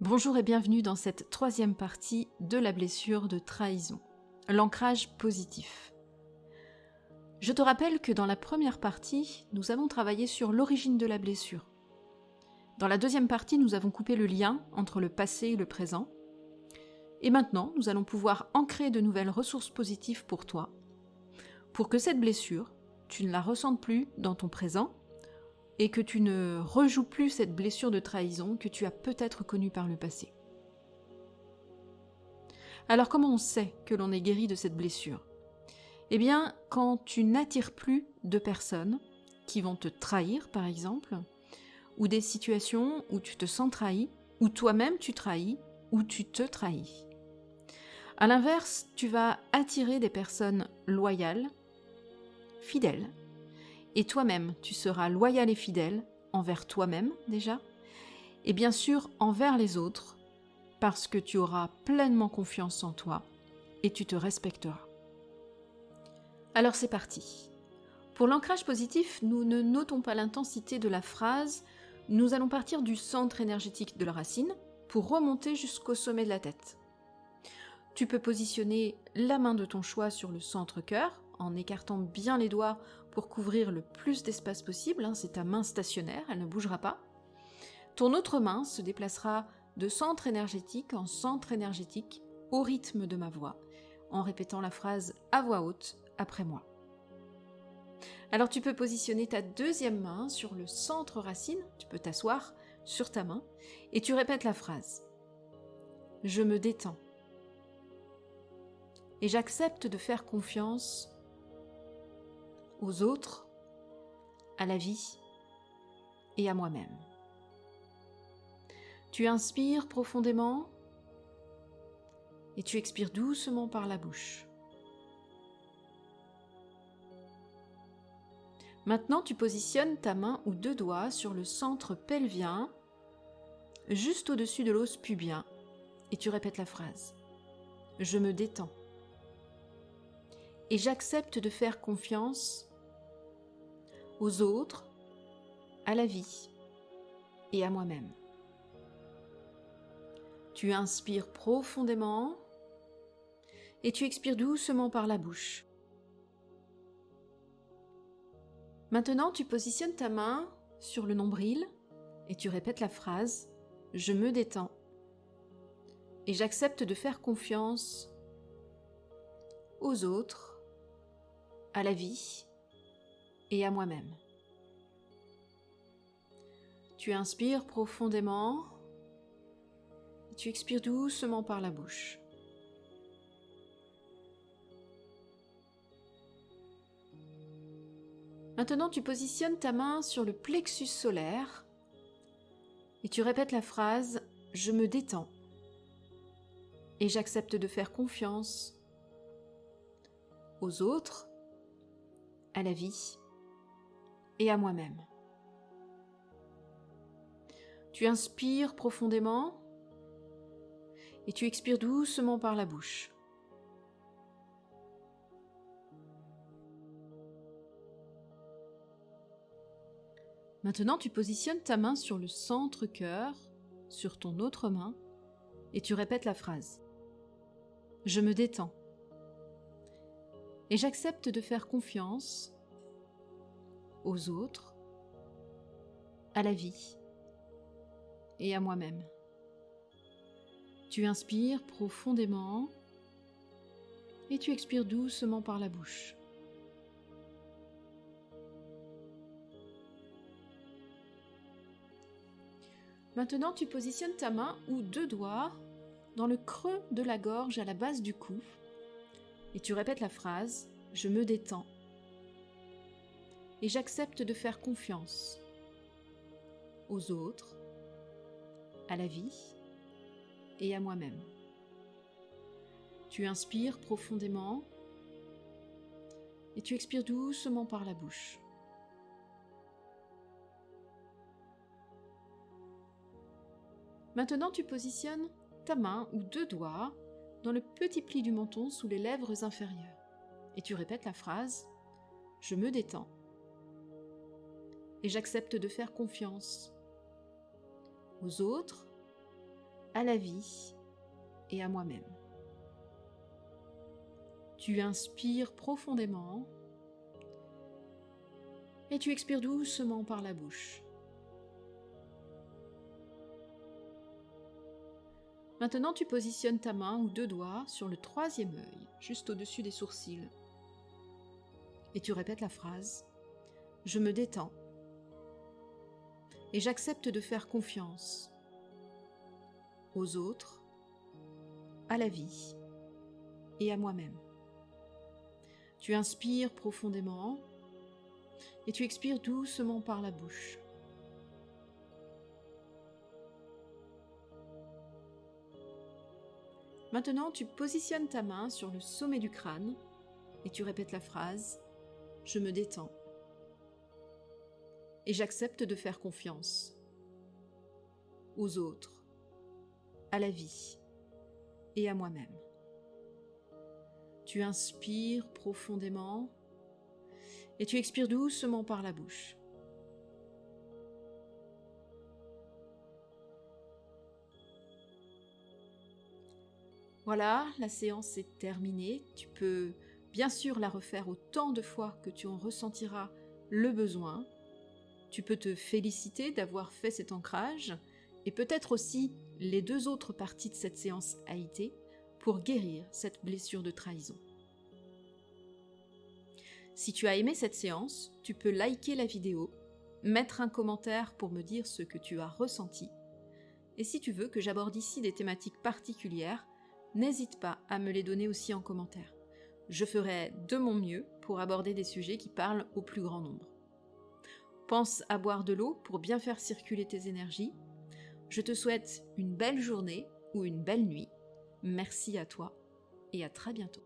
Bonjour et bienvenue dans cette troisième partie de la blessure de trahison, l'ancrage positif. Je te rappelle que dans la première partie, nous avons travaillé sur l'origine de la blessure. Dans la deuxième partie, nous avons coupé le lien entre le passé et le présent. Et maintenant, nous allons pouvoir ancrer de nouvelles ressources positives pour toi, pour que cette blessure, tu ne la ressentes plus dans ton présent, et que tu ne rejoues plus cette blessure de trahison que tu as peut-être connue par le passé. Alors comment on sait que l'on est guéri de cette blessure ? Eh bien, quand tu n'attires plus de personnes qui vont te trahir, par exemple, ou des situations où tu te sens trahi, ou toi-même tu trahis, ou tu te trahis. À l'inverse, tu vas attirer des personnes loyales, fidèles, et toi-même, tu seras loyal et fidèle envers toi-même déjà, et bien sûr envers les autres, parce que tu auras pleinement confiance en toi et tu te respecteras. Alors c'est parti. Pour l'ancrage positif, nous ne notons pas l'intensité de la phrase, nous allons partir du centre énergétique de la racine pour remonter jusqu'au sommet de la tête. Tu peux positionner la main de ton choix sur le centre-cœur, en écartant bien les doigts pour couvrir le plus d'espace possible, c'est ta main stationnaire, elle ne bougera pas. Ton autre main se déplacera de centre énergétique en centre énergétique au rythme de ma voix, en répétant la phrase à voix haute après moi. Alors tu peux positionner ta deuxième main sur le centre racine, tu peux t'asseoir sur ta main, et tu répètes la phrase. Je me détends. Et j'accepte de faire confiance aux autres, à la vie et à moi-même. Tu inspires profondément et tu expires doucement par la bouche. Maintenant, tu positionnes ta main ou deux doigts sur le centre pelvien, juste au-dessus de l'os pubien, et tu répètes la phrase. Je me détends. Et j'accepte de faire confiance aux autres, à la vie et à moi-même. Tu inspires profondément et tu expires doucement par la bouche. Maintenant, tu positionnes ta main sur le nombril et tu répètes la phrase « Je me détends » et j'accepte de faire confiance aux autres, à la vie et à moi-même. Tu inspires profondément et tu expires doucement par la bouche. Maintenant, tu positionnes ta main sur le plexus solaire et tu répètes la phrase « Je me détends » et j'accepte de faire confiance aux autres, à la vie et à moi-même. Tu inspires profondément et tu expires doucement par la bouche. Maintenant, tu positionnes ta main sur le centre-cœur, sur ton autre main, et tu répètes la phrase. Je me détends. Et j'accepte de faire confiance aux autres, à la vie et à moi-même. Tu inspires profondément et tu expires doucement par la bouche. Maintenant, tu positionnes ta main ou deux doigts dans le creux de la gorge à la base du cou et tu répètes la phrase « Je me détends » et j'accepte de faire confiance aux autres, à la vie et à moi-même. Tu inspires profondément et tu expires doucement par la bouche. Maintenant, tu positionnes ta main ou deux doigts dans le petit pli du menton sous les lèvres inférieures. Et tu répètes la phrase « Je me détends » et j'accepte de faire confiance aux autres, à la vie et à moi-même. Tu inspires profondément et tu expires doucement par la bouche. Maintenant, tu positionnes ta main ou 2 doigts sur le 3e œil, juste au-dessus des sourcils. Et tu répètes la phrase « Je me détends et j'accepte de faire confiance aux autres, à la vie et à moi-même. » Tu inspires profondément et tu expires doucement par la bouche. Maintenant, tu positionnes ta main sur le sommet du crâne et tu répètes la phrase « Je me détends et j'accepte de faire confiance aux autres, à la vie et à moi-même. » Tu inspires profondément et tu expires doucement par la bouche. Voilà, la séance est terminée. Tu peux bien sûr la refaire autant de fois que tu en ressentiras le besoin. Tu peux te féliciter d'avoir fait cet ancrage et peut-être aussi les 2 autres parties de cette séance AIT pour guérir cette blessure de trahison. Si tu as aimé cette séance, tu peux liker la vidéo, mettre un commentaire pour me dire ce que tu as ressenti. Et si tu veux que j'aborde ici des thématiques particulières, n'hésite pas à me les donner aussi en commentaire. Je ferai de mon mieux pour aborder des sujets qui parlent au plus grand nombre. Pense à boire de l'eau pour bien faire circuler tes énergies. Je te souhaite une belle journée ou une belle nuit. Merci à toi et à très bientôt.